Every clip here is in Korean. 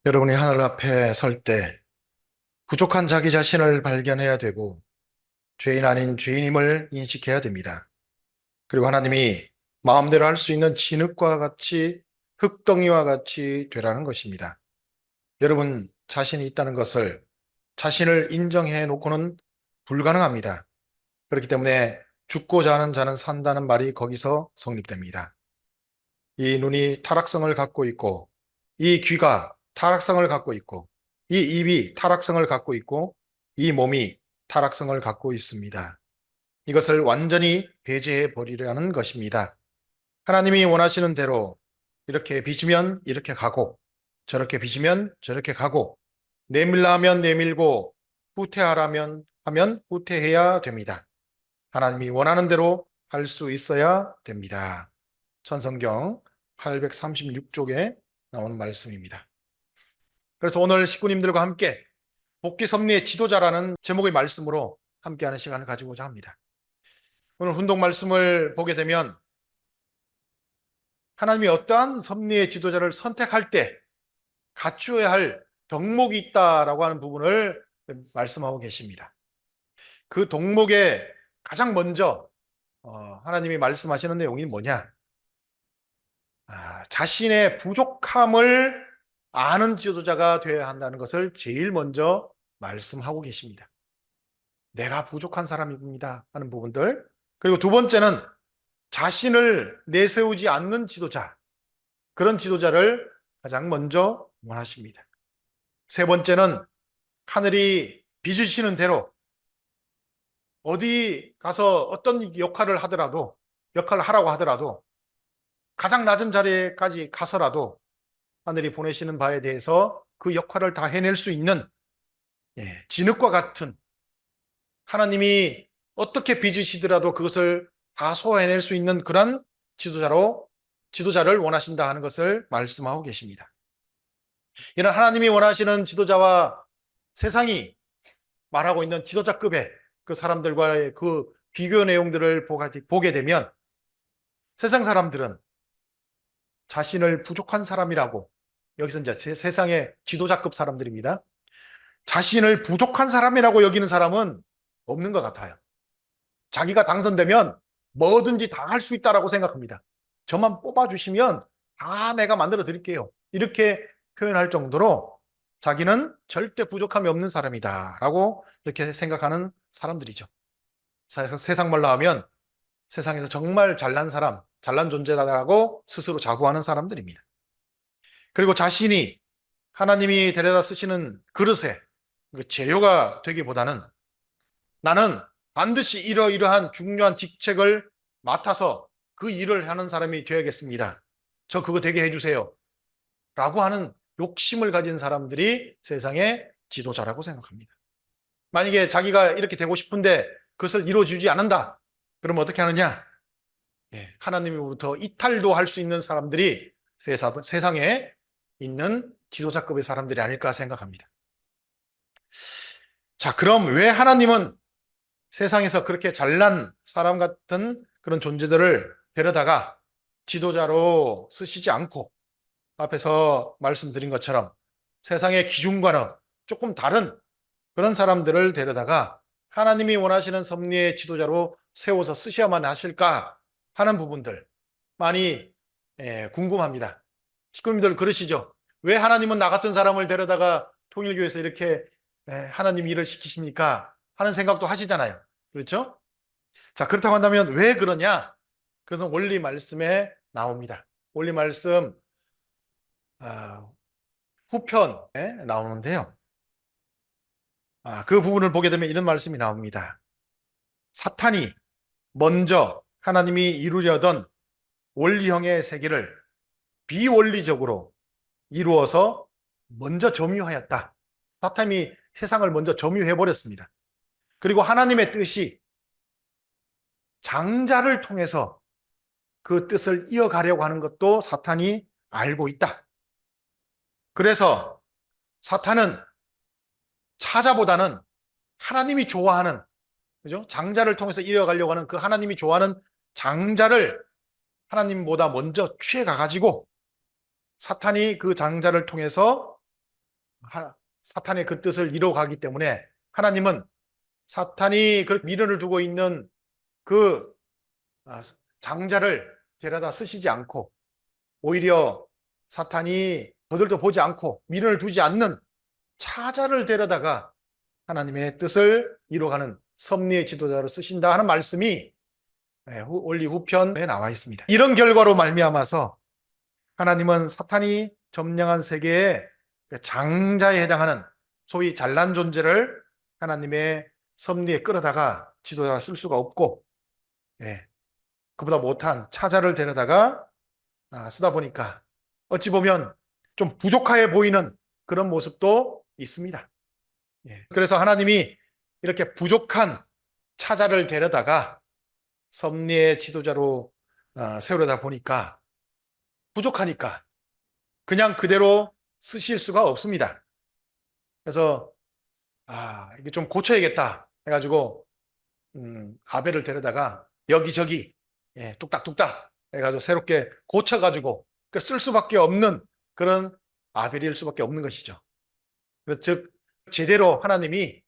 여러분이 하늘 앞에 설 때 부족한 자기 자신을 발견해야 되고 죄인 아닌 죄인임을 인식해야 됩니다. 그리고 하나님이 마음대로 할 수 있는 진흙과 같이 흙덩이와 같이 되라는 것입니다. 여러분 자신이 있다는 것을 자신을 인정해 놓고는 불가능합니다. 그렇기 때문에 죽고자 하는 자는 산다는 말이 거기서 성립됩니다. 이 눈이 타락성을 갖고 있고 이 귀가 타락성을 갖고 있고 이 입이 타락성을 갖고 있고 이 몸이 타락성을 갖고 있습니다. 이것을 완전히 배제해 버리려는 것입니다. 하나님이 원하시는 대로 이렇게 빚으면 이렇게 가고 저렇게 빚으면 저렇게 가고 내밀라 하면 내밀고 후퇴하라면 하면 후퇴해야 됩니다. 하나님이 원하는 대로 할 수 있어야 됩니다. 천성경 836쪽에 나오는 말씀입니다. 그래서 오늘 식구님들과 함께 복귀 섭리의 지도자라는 제목의 말씀으로 함께하는 시간을 가지고자 합니다. 오늘 훈독 말씀을 보게 되면 하나님이 어떠한 섭리의 지도자를 선택할 때 갖추어야 할 덕목이 있다라고 하는 부분을 말씀하고 계십니다. 그 덕목에 가장 먼저 하나님이 말씀하시는 내용이 뭐냐? 자신의 부족함을 아는 지도자가 되어야 한다는 것을 제일 먼저 말씀하고 계십니다. 내가 부족한 사람입니다 하는 부분들. 그리고 두 번째는 자신을 내세우지 않는 지도자, 그런 지도자를 가장 먼저 원하십니다. 세 번째는 하늘이 빚으시는 대로 어디 가서 어떤 역할을 하더라도, 역할을 하라고 하더라도 가장 낮은 자리까지 가서라도 하늘이 보내시는 바에 대해서 그 역할을 다 해낼 수 있는 진흙과 같은, 하나님이 어떻게 빚으시더라도 그것을 다 소화해낼 수 있는 그런 지도자를 원하신다 하는 것을 말씀하고 계십니다. 이런 하나님이 원하시는 지도자와 세상이 말하고 있는 지도자급의 그 사람들과의 그 비교 내용들을 보게 되면 세상 사람들은 자신을 부족한 사람이라고, 여기서 이제 세상의 지도자급 사람들입니다. 자신을 부족한 사람이라고 여기는 사람은 없는 것 같아요. 자기가 당선되면 뭐든지 다 할 수 있다라고 생각합니다. 저만 뽑아주시면 다 내가 만들어 드릴게요. 이렇게 표현할 정도로 자기는 절대 부족함이 없는 사람이다라고 이렇게 생각하는 사람들이죠. 세상 말로 하면 세상에서 정말 잘난 사람, 잘난 존재다라고 스스로 자부하는 사람들입니다. 그리고 자신이 하나님이 데려다 쓰시는 그릇에 그 재료가 되기보다는 나는 반드시 이러이러한 중요한 직책을 맡아서 그 일을 하는 사람이 되어야겠습니다. 저 그거 되게 해주세요. 라고 하는 욕심을 가진 사람들이 세상의 지도자라고 생각합니다. 만약에 자기가 이렇게 되고 싶은데 그것을 이루어주지 않는다. 그러면 어떻게 하느냐? 하나님으로부터 이탈도 할 수 있는 사람들이 세상에 있는 지도자급의 사람들이 아닐까 생각합니다. 자, 그럼 왜 하나님은 세상에서 그렇게 잘난 사람 같은 그런 존재들을 데려다가 지도자로 쓰시지 않고 앞에서 말씀드린 것처럼 세상의 기준과는 조금 다른 그런 사람들을 데려다가 하나님이 원하시는 섭리의 지도자로 세워서 쓰셔야만 하실까 하는 부분들 많이 궁금합니다. 식구님들 그러시죠? 왜 하나님은 나 같은 사람을 데려다가 통일교에서 이렇게 하나님 일을 시키십니까? 하는 생각도 하시잖아요. 그렇죠? 자, 그렇다고 한다면 왜 그러냐? 그것은 원리 말씀에 나옵니다. 원리 말씀 후편에 나오는데요. 그 부분을 보게 되면 이런 말씀이 나옵니다. 사탄이 먼저 하나님이 이루려던 원리형의 세계를 비원리적으로 이루어서 먼저 점유하였다. 사탄이 세상을 먼저 점유해버렸습니다. 그리고 하나님의 뜻이 장자를 통해서 그 뜻을 이어가려고 하는 것도 사탄이 알고 있다. 그래서 사탄은 사자보다는 하나님이 좋아하는, 그죠? 장자를 통해서 이어가려고 하는 그 하나님이 좋아하는 장자를 하나님보다 먼저 취해가가지고 사탄이 그 장자를 통해서 사탄의 그 뜻을 이뤄가기 때문에 하나님은 사탄이 그 미련을 두고 있는 그 장자를 데려다 쓰시지 않고 오히려 사탄이 거들떠 보지 않고 미련을 두지 않는 차자를 데려다가 하나님의 뜻을 이뤄가는 섭리의 지도자로 쓰신다 하는 말씀이 올리 후편에 나와 있습니다. 이런 결과로 말미암아서 하나님은 사탄이 점령한 세계의 장자에 해당하는 소위 잘난 존재를 하나님의 섭리에 끌어다가 지도자로 쓸 수가 없고 그보다 못한 차자를 데려다가 쓰다 보니까 어찌 보면 좀 부족해 보이는 그런 모습도 있습니다. 그래서 하나님이 이렇게 부족한 차자를 데려다가 섭리의 지도자로 세우려다 보니까 부족하니까 그냥 그대로 쓰실 수가 없습니다. 그래서 이게 좀 고쳐야겠다 해가지고 아벨을 데려다가 여기저기 뚝딱뚝딱 해가지고 새롭게 고쳐가지고 쓸 수밖에 없는 그런 아벨일 수밖에 없는 것이죠. 즉 제대로 하나님이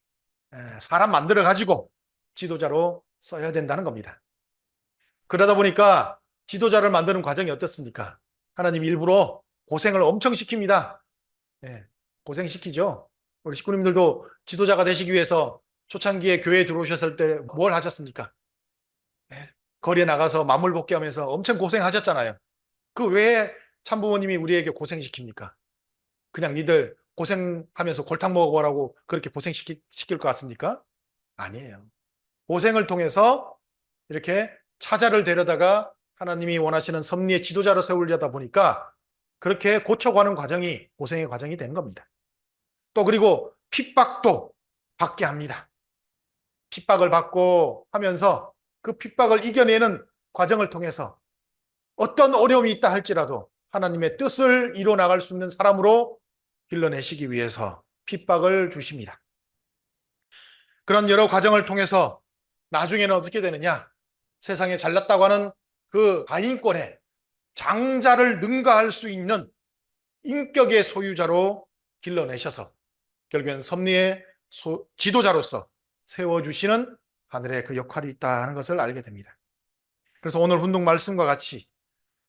사람 만들어 가지고 지도자로 써야 된다는 겁니다. 그러다 보니까 지도자를 만드는 과정이 어떻습니까? 하나님 일부러 고생을 엄청 시킵니다. 고생시키죠. 우리 식구님들도 지도자가 되시기 위해서 초창기에 교회에 들어오셨을 때 뭘 하셨습니까? 거리에 나가서 만물 복귀하면서 엄청 고생하셨잖아요. 그 왜 참부모님이 우리에게 고생시킵니까? 그냥 니들 고생하면서 골탕 먹어보라고 그렇게 고생시킬 것 같습니까? 아니에요. 고생을 통해서 이렇게 차자를 데려다가 하나님이 원하시는 섭리의 지도자로 세우려다 보니까 그렇게 고쳐가는 과정이 고생의 과정이 되는 겁니다. 또 그리고 핍박도 받게 합니다. 핍박을 받고 하면서 그 핍박을 이겨내는 과정을 통해서 어떤 어려움이 있다 할지라도 하나님의 뜻을 이뤄나갈 수 있는 사람으로 길러내시기 위해서 핍박을 주십니다. 그런 여러 과정을 통해서 나중에는 어떻게 되느냐? 세상에 잘났다고 하는 그 가인권에 장자를 능가할 수 있는 인격의 소유자로 길러내셔서 결국엔 섭리의 지도자로서 세워주시는 하늘의 그 역할이 있다는 것을 알게 됩니다. 그래서 오늘 훈독 말씀과 같이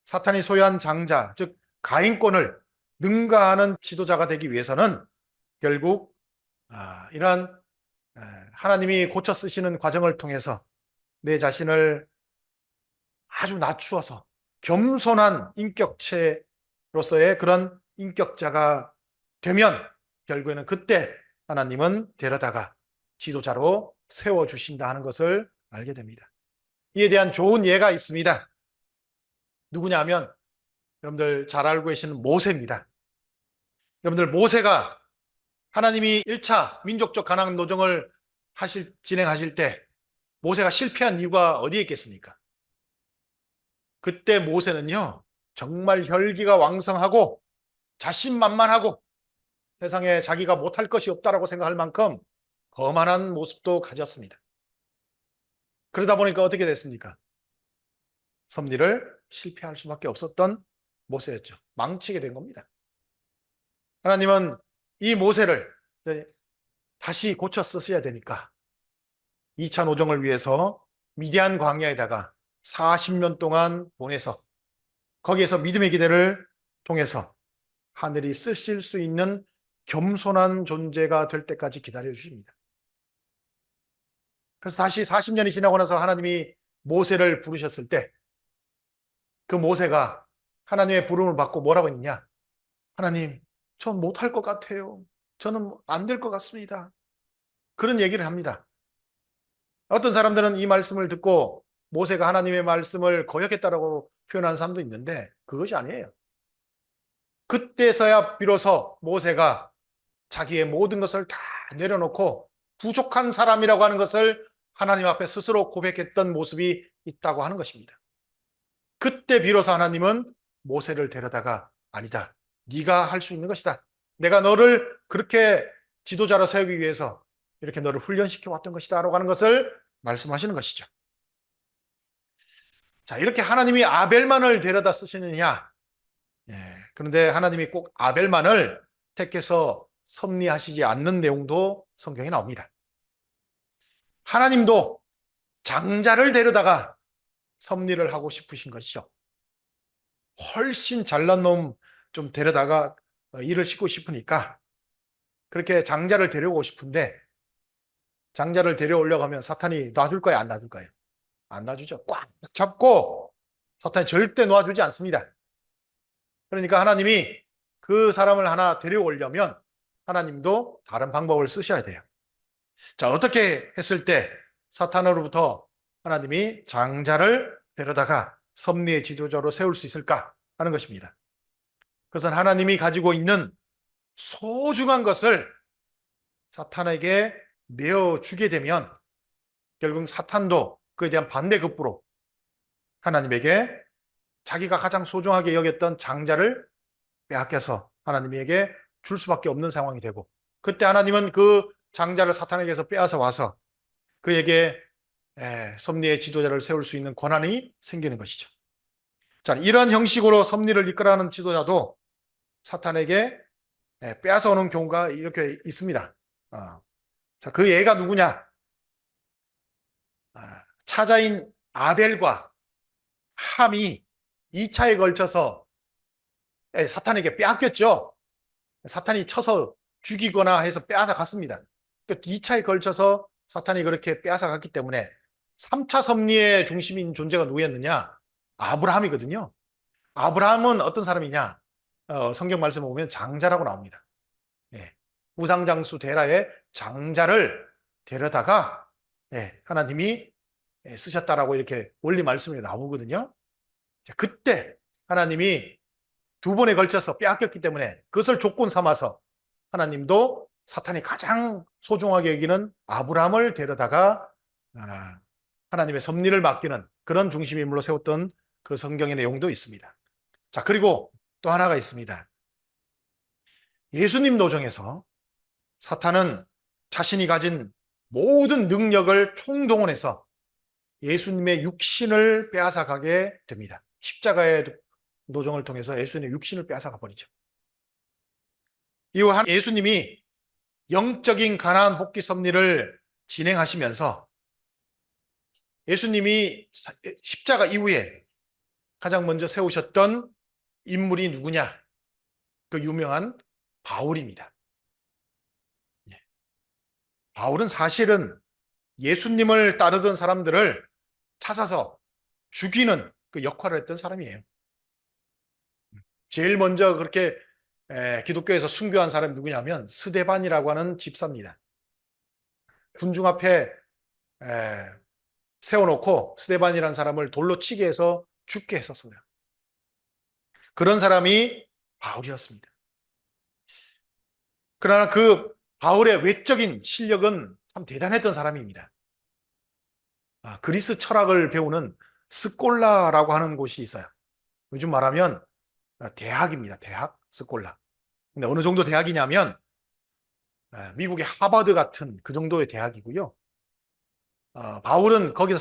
사탄이 소유한 장자, 즉 가인권을 능가하는 지도자가 되기 위해서는 결국 이러한 하나님이 고쳐 쓰시는 과정을 통해서 내 자신을 아주 낮추어서 겸손한 인격체로서의 그런 인격자가 되면 결국에는 그때 하나님은 데려다가 지도자로 세워주신다 하는 것을 알게 됩니다. 이에 대한 좋은 예가 있습니다. 누구냐 하면 여러분들 잘 알고 계시는 모세입니다. 여러분들 모세가 하나님이 1차 민족적 가나안 노정을 진행하실 때 모세가 실패한 이유가 어디에 있겠습니까? 그때 모세는요 정말 혈기가 왕성하고 자신만만하고 세상에 자기가 못할 것이 없다라고 생각할 만큼 거만한 모습도 가졌습니다. 그러다 보니까 어떻게 됐습니까? 섭리를 실패할 수밖에 없었던 모세였죠. 망치게 된 겁니다. 하나님은 이 모세를 다시 고쳐 쓰셔야 되니까 2차 노정을 위해서 미디안 광야에다가 40년 동안 보내서 거기에서 믿음의 기대를 통해서 하늘이 쓰실 수 있는 겸손한 존재가 될 때까지 기다려 주십니다. 그래서 다시 40년이 지나고 나서 하나님이 모세를 부르셨을 때 그 모세가 하나님의 부름을 받고 뭐라고 했느냐? 하나님, 전 못할 것 같아요. 저는 안 될 것 같습니다. 그런 얘기를 합니다. 어떤 사람들은 이 말씀을 듣고 모세가 하나님의 말씀을 거역했다라고 표현하는 사람도 있는데 그것이 아니에요. 그때서야 비로소 모세가 자기의 모든 것을 다 내려놓고 부족한 사람이라고 하는 것을 하나님 앞에 스스로 고백했던 모습이 있다고 하는 것입니다. 그때 비로소 하나님은 모세를 데려다가 아니다. 네가 할 수 있는 것이다. 내가 너를 그렇게 지도자로 세우기 위해서 이렇게 너를 훈련시켜 왔던 것이다 라고 하는 것을 말씀하시는 것이죠. 자, 이렇게 하나님이 아벨만을 데려다 쓰시느냐? 그런데 하나님이 꼭 아벨만을 택해서 섭리하시지 않는 내용도 성경에 나옵니다. 하나님도 장자를 데려다가 섭리를 하고 싶으신 것이죠. 훨씬 잘난 놈 좀 데려다가 일을 시키고 싶으니까 그렇게 장자를 데려오고 싶은데, 장자를 데려오려고 하면 사탄이 놔줄 거예요, 안 놔줄 거예요? 안 놔주죠. 꽉 잡고 사탄이 절대 놓아주지 않습니다. 그러니까 하나님이 그 사람을 하나 데려오려면 하나님도 다른 방법을 쓰셔야 돼요. 자, 어떻게 했을 때 사탄으로부터 하나님이 장자를 데려다가 섭리의 지도자로 세울 수 있을까 하는 것입니다. 그것은 하나님이 가지고 있는 소중한 것을 사탄에게 내어주게 되면 결국 사탄도 그에 대한 반대급부로 하나님에게 자기가 가장 소중하게 여겼던 장자를 빼앗겨서 하나님에게 줄 수밖에 없는 상황이 되고, 그때 하나님은 그 장자를 사탄에게서 빼앗아 와서 그에게 섭리의 지도자를 세울 수 있는 권한이 생기는 것이죠. 자, 이러한 형식으로 섭리를 이끌어가는 지도자도 사탄에게 빼앗아 오는 경우가 이렇게 있습니다. 자, 그 예가 누구냐? 차자인 아벨과 함이 2차에 걸쳐서 사탄에게 빼앗겼죠. 사탄이 쳐서 죽이거나 해서 빼앗아 갔습니다. 2차에 걸쳐서 사탄이 그렇게 빼앗아 갔기 때문에 3차 섭리의 중심인 존재가 누구였느냐? 아브라함이거든요. 아브라함은 어떤 사람이냐? 성경 말씀을 보면 장자라고 나옵니다. 우상장수 데라의 장자를 데려다가 하나님이 쓰셨다라고 이렇게 원리 말씀이 나오거든요. 그때 하나님이 2번에 걸쳐서 빼앗겼기 때문에 그것을 조건 삼아서 하나님도 사탄이 가장 소중하게 여기는 아브라함을 데려다가 하나님의 섭리를 맡기는 그런 중심 인물로 세웠던 그 성경의 내용도 있습니다. 자, 그리고 또 하나가 있습니다. 예수님 노정에서 사탄은 자신이 가진 모든 능력을 총동원해서 예수님의 육신을 빼앗아가게 됩니다. 십자가의 노정을 통해서 예수님의 육신을 빼앗아가 버리죠. 이후 예수님이 영적인 가나안 복귀 섭리를 진행하시면서 예수님이 십자가 이후에 가장 먼저 세우셨던 인물이 누구냐? 그 유명한 바울입니다. 바울은 사실은 예수님을 따르던 사람들을 찾아서 죽이는 그 역할을 했던 사람이에요. 제일 먼저 그렇게 기독교에서 순교한 사람이 누구냐면 스데반이라고 하는 집사입니다. 군중 앞에 세워놓고 스데반이라는 사람을 돌로 치게 해서 죽게 했었어요. 그런 사람이 바울이었습니다. 그러나 그 바울의 외적인 실력은 참 대단했던 사람입니다. 그리스 철학을 배우는 스콜라라고 하는 곳이 있어요. 요즘 말하면 대학입니다. 대학, 스콜라. 근데 어느 정도 대학이냐면 미국의 하버드 같은 그 정도의 대학이고요. 바울은 거기서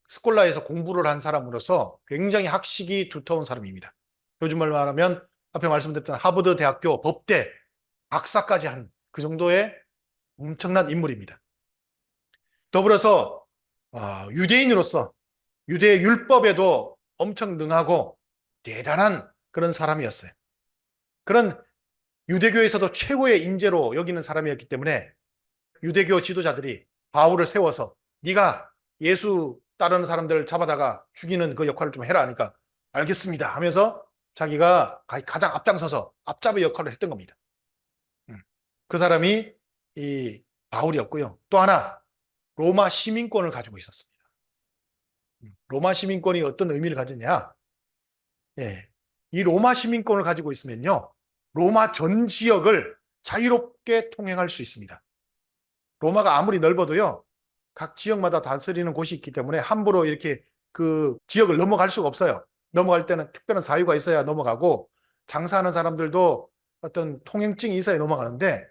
스콜라에서 공부를 한 사람으로서 굉장히 학식이 두터운 사람입니다. 요즘 말로 말하면 앞에 말씀드렸던 하버드 대학교 법대 박사까지 한 그 정도의 엄청난 인물입니다. 더불어서 유대인으로서 유대 율법에도 엄청 능하고 대단한 그런 사람이었어요. 그런 유대교에서도 최고의 인재로 여기는 사람이었기 때문에 유대교 지도자들이 바울을 세워서 네가 예수 따르는 사람들을 잡아다가 죽이는 그 역할을 좀 해라 하니까 알겠습니다 하면서 자기가 가장 앞장서서 앞잡이 역할을 했던 겁니다. 그 사람이 이 바울이었고요. 또 하나 로마 시민권을 가지고 있었습니다. 로마 시민권이 어떤 의미를 가지냐? 이 로마 시민권을 가지고 있으면요, 로마 전 지역을 자유롭게 통행할 수 있습니다. 로마가 아무리 넓어도요, 각 지역마다 다스리는 곳이 있기 때문에 함부로 이렇게 그 지역을 넘어갈 수가 없어요. 넘어갈 때는 특별한 사유가 있어야 넘어가고 장사하는 사람들도 어떤 통행증이 있어야 넘어가는데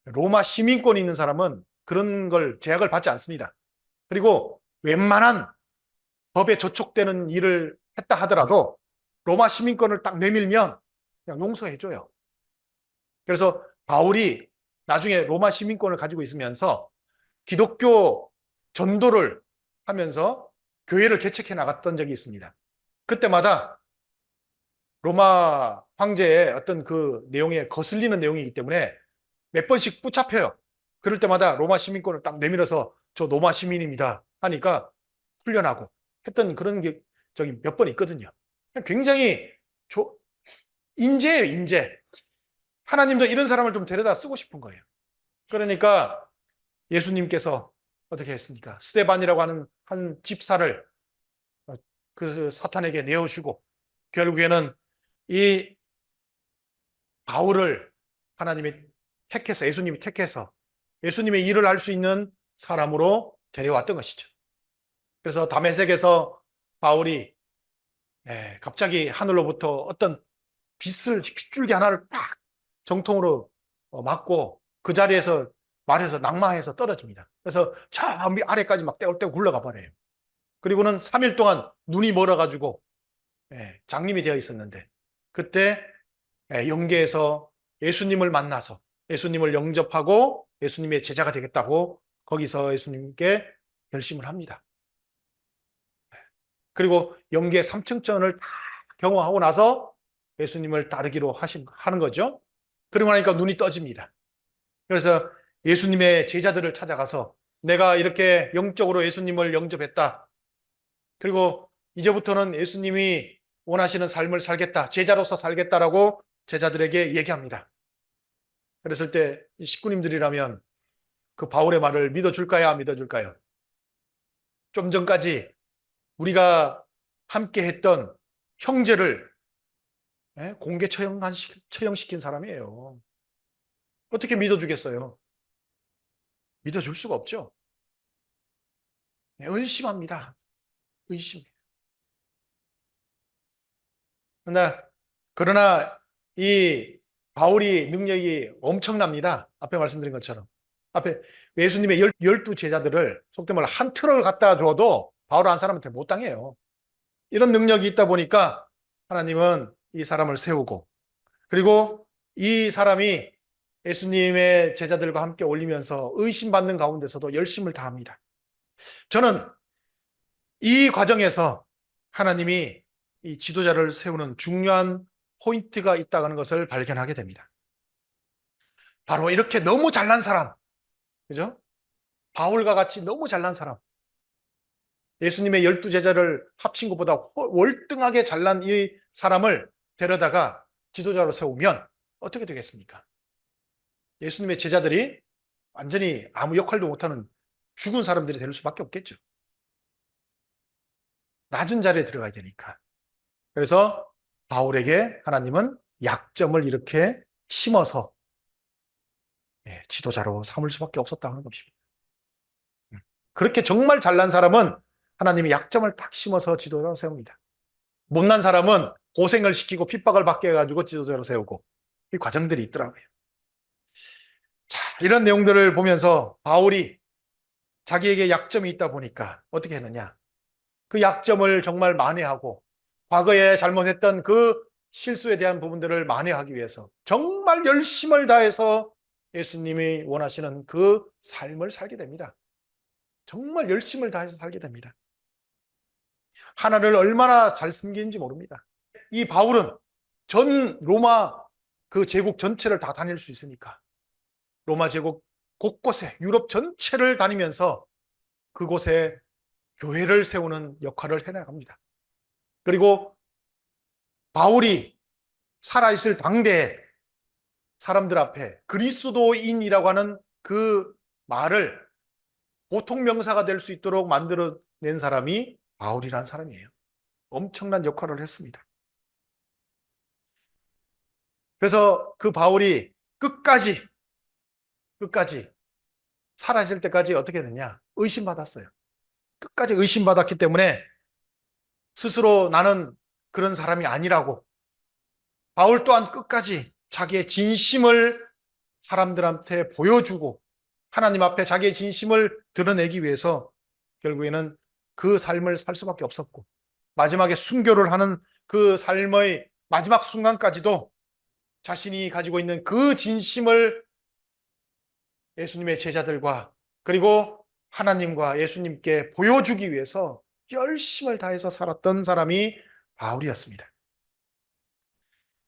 로마 시민권이 있는 사람은 그런 걸 제약을 받지 않습니다. 그리고 웬만한 법에 저촉되는 일을 했다 하더라도 로마 시민권을 딱 내밀면 그냥 용서해줘요. 그래서 바울이 나중에 로마 시민권을 가지고 있으면서 기독교 전도를 하면서 교회를 개척해 나갔던 적이 있습니다. 그때마다 로마 황제의 어떤 그 내용에 거슬리는 내용이기 때문에 몇 번씩 붙잡혀요. 그럴 때마다 로마 시민권을 딱 내밀어서 저 로마 시민입니다 하니까 풀려나고 했던 그런 게 저기 몇 번 있거든요. 굉장히 인재예요, 인재. 하나님도 이런 사람을 좀 데려다 쓰고 싶은 거예요. 그러니까 예수님께서 어떻게 했습니까? 스데반이라고 하는 한 집사를 그 사탄에게 내어주고 결국에는 이 바울을 하나님이 택해서, 예수님이 택해서 예수님의 일을 할 수 있는 사람으로 데려왔던 것이죠. 그래서 다메섹에서 바울이 갑자기 하늘로부터 어떤 빗줄기 하나를 팍 정통으로 맞고 그 자리에서 말해서 낙마해서 떨어집니다. 그래서 저 아래까지 막 떼굴떼굴 굴러가 버려요. 그리고는 3일 동안 눈이 멀어가지고 장님이 되어 있었는데 그때 영계에서 예수님을 만나서 예수님을 영접하고 예수님의 제자가 되겠다고 거기서 예수님께 결심을 합니다. 그리고 영계 3층천을 다 경험하고 나서 예수님을 따르기로 하는 거죠. 그러고 나니까 눈이 떠집니다. 그래서 예수님의 제자들을 찾아가서 내가 이렇게 영적으로 예수님을 영접했다. 그리고 이제부터는 예수님이 원하시는 삶을 살겠다. 제자로서 살겠다라고 제자들에게 얘기합니다. 그랬을 때 식구님들이라면 그 바울의 말을 믿어줄까요? 안 믿어줄까요? 좀 전까지 우리가 함께 했던 형제를 공개 처형시킨 사람이에요. 어떻게 믿어주겠어요? 믿어줄 수가 없죠. 의심합니다. 의심. 그러나 이 바울이 능력이 엄청납니다. 앞에 말씀드린 것처럼. 앞에 예수님의 12 제자들을 속된 말로 한 트럭을 갖다 줘도 바울 한 사람한테 못 당해요. 이런 능력이 있다 보니까 하나님은 이 사람을 세우고 그리고 이 사람이 예수님의 제자들과 함께 올리면서 의심받는 가운데서도 열심을 다합니다. 저는 이 과정에서 하나님이 이 지도자를 세우는 중요한 포인트가 있다는 것을 발견하게 됩니다. 바로 이렇게 너무 잘난 사람, 그죠? 바울과 같이 너무 잘난 사람, 예수님의 12 제자를 합친 것보다 월등하게 잘난 이 사람을 데려다가 지도자로 세우면 어떻게 되겠습니까? 예수님의 제자들이 완전히 아무 역할도 못하는 죽은 사람들이 될 수밖에 없겠죠. 낮은 자리에 들어가야 되니까. 그래서 바울에게 하나님은 약점을 이렇게 심어서 지도자로 삼을 수밖에 없었다는 것입니다. 그렇게 정말 잘난 사람은 하나님이 약점을 딱 심어서 지도자로 세웁니다. 못난 사람은 고생을 시키고 핍박을 받게 해가지고 지도자로 세우고 이 과정들이 있더라고요. 자, 이런 내용들을 보면서 바울이 자기에게 약점이 있다 보니까 어떻게 했느냐? 그 약점을 정말 만회하고 과거에 잘못했던 그 실수에 대한 부분들을 만회하기 위해서 정말 열심을 다해서 예수님이 원하시는 그 삶을 살게 됩니다. 정말 열심을 다해서 살게 됩니다. 하나를 얼마나 잘 섬기는지 모릅니다. 이 바울은 전 로마 그 제국 전체를 다 다닐 수 있으니까 로마 제국 곳곳에 유럽 전체를 다니면서 그곳에 교회를 세우는 역할을 해나갑니다. 그리고 바울이 살아있을 당대에 사람들 앞에 그리스도인이라고 하는 그 말을 보통 명사가 될 수 있도록 만들어낸 사람이 바울이라는 사람이에요. 엄청난 역할을 했습니다. 그래서 그 바울이 끝까지 살아있을 때까지 어떻게 됐냐? 의심받았어요. 끝까지 의심받았기 때문에 스스로 나는 그런 사람이 아니라고 바울 또한 끝까지 자기의 진심을 사람들한테 보여주고 하나님 앞에 자기의 진심을 드러내기 위해서 결국에는 그 삶을 살 수밖에 없었고 마지막에 순교를 하는 그 삶의 마지막 순간까지도 자신이 가지고 있는 그 진심을 예수님의 제자들과 그리고 하나님과 예수님께 보여주기 위해서 열심을 다해서 살았던 사람이 바울이었습니다.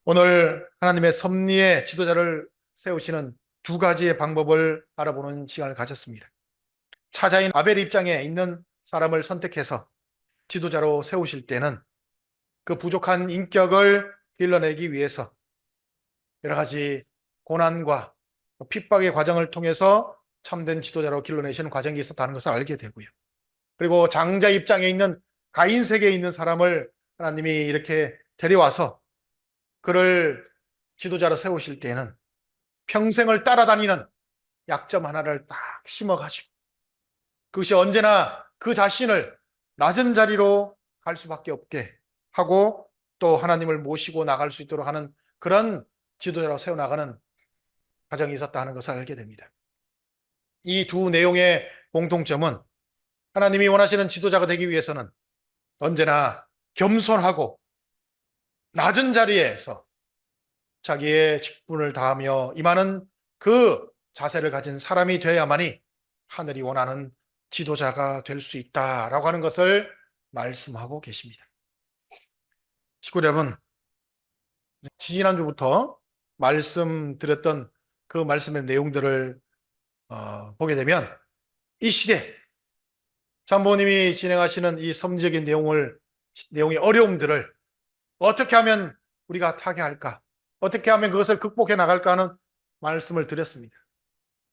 오늘 하나님의 섭리의 지도자를 세우시는 두 가지의 방법을 알아보는 시간을 가졌습니다. 차자인 아벨 입장에 있는 사람을 선택해서 지도자로 세우실 때는 그 부족한 인격을 길러내기 위해서 여러 가지 고난과 핍박의 과정을 통해서 참된 지도자로 길러내시는 과정이 있었다는 것을 알게 되고요. 그리고 장자 입장에 있는 가인 세계에 있는 사람을 하나님이 이렇게 데려와서 그를 지도자로 세우실 때는 평생을 따라다니는 약점 하나를 딱 심어가지고 그것이 언제나 그 자신을 낮은 자리로 갈 수밖에 없게 하고 또 하나님을 모시고 나갈 수 있도록 하는 그런 지도자로 세워나가는 과정이 있었다 하는 것을 알게 됩니다. 이 두 내용의 공통점은 하나님이 원하시는 지도자가 되기 위해서는 언제나 겸손하고 낮은 자리에서 자기의 직분을 다하며 임하는 그 자세를 가진 사람이 되어야만이 하늘이 원하는 지도자가 될 수 있다라고 하는 것을 말씀하고 계십니다. 식구 여러분, 지지난주부터 말씀드렸던 그 말씀의 내용들을 보게 되면 이 시대 장로님이 진행하시는 이 섭리적인 내용의 어려움들을 어떻게 하면 우리가 타개할까? 어떻게 하면 그것을 극복해 나갈까 하는 말씀을 드렸습니다.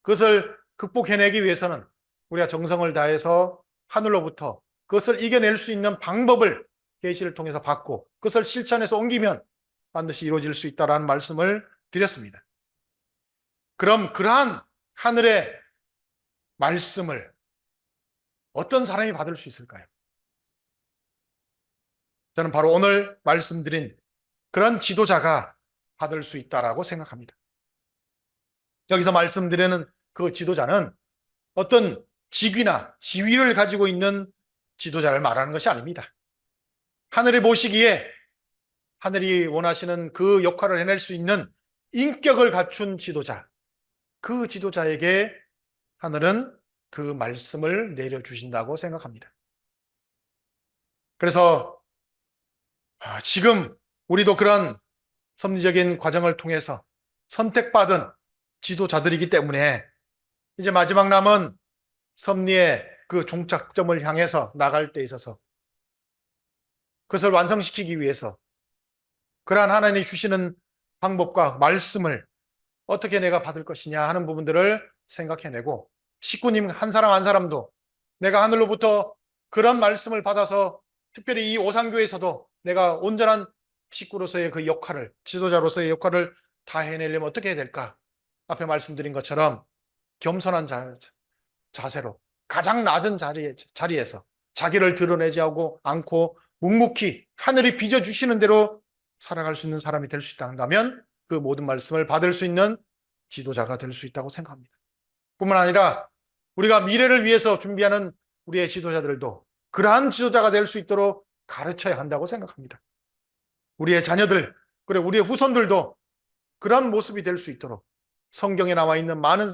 그것을 극복해내기 위해서는 우리가 정성을 다해서 하늘로부터 그것을 이겨낼 수 있는 방법을 계시를 통해서 받고 그것을 실천해서 옮기면 반드시 이루어질 수 있다는 말씀을 드렸습니다. 그럼 그러한 하늘의 말씀을 어떤 사람이 받을 수 있을까요? 저는 바로 오늘 말씀드린 그런 지도자가 받을 수 있다라고 생각합니다. 여기서 말씀드리는 그 지도자는 어떤 직위나 지위를 가지고 있는 지도자를 말하는 것이 아닙니다. 하늘이 보시기에 하늘이 원하시는 그 역할을 해낼 수 있는 인격을 갖춘 지도자, 그 지도자에게 하늘은 그 말씀을 내려주신다고 생각합니다. 그래서 지금 우리도 그런 섭리적인 과정을 통해서 선택받은 지도자들이기 때문에 이제 마지막 남은 섭리의 그 종착점을 향해서 나갈 때 있어서 그것을 완성시키기 위해서 그러한 하나님이 주시는 방법과 말씀을 어떻게 내가 받을 것이냐 하는 부분들을 생각해내고 식구님 한 사람 한 사람도 내가 하늘로부터 그런 말씀을 받아서 특별히 이 오산교에서도 내가 온전한 식구로서의 그 역할을, 지도자로서의 역할을 다 해내려면 어떻게 해야 될까? 앞에 말씀드린 것처럼 겸손한 자세로 가장 낮은 자리에서 자기를 드러내지 않고 묵묵히 하늘이 빚어주시는 대로 살아갈 수 있는 사람이 될 수 있다면 그 모든 말씀을 받을 수 있는 지도자가 될 수 있다고 생각합니다. 뿐만 아니라 우리가 미래를 위해서 준비하는 우리의 지도자들도 그러한 지도자가 될 수 있도록 가르쳐야 한다고 생각합니다. 우리의 자녀들, 그리고 우리의 후손들도 그런 모습이 될 수 있도록 성경에 나와 있는 많은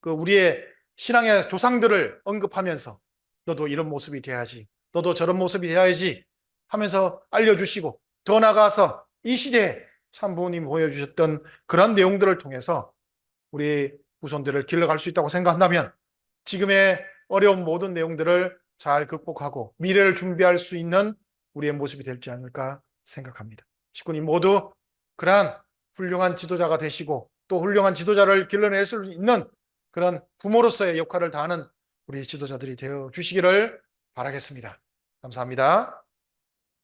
우리의 신앙의 조상들을 언급하면서 너도 이런 모습이 돼야지, 너도 저런 모습이 돼야지 하면서 알려주시고 더 나아가서 이 시대에 참 부모님 보여주셨던 그런 내용들을 통해서 우리 후손들을 길러갈 수 있다고 생각한다면 지금의 어려운 모든 내용들을 잘 극복하고 미래를 준비할 수 있는 우리의 모습이 될지 않을까 생각합니다. 식구님 모두 그러한 훌륭한 지도자가 되시고 또 훌륭한 지도자를 길러낼 수 있는 그런 부모로서의 역할을 다하는 우리 지도자들이 되어 주시기를 바라겠습니다. 감사합니다.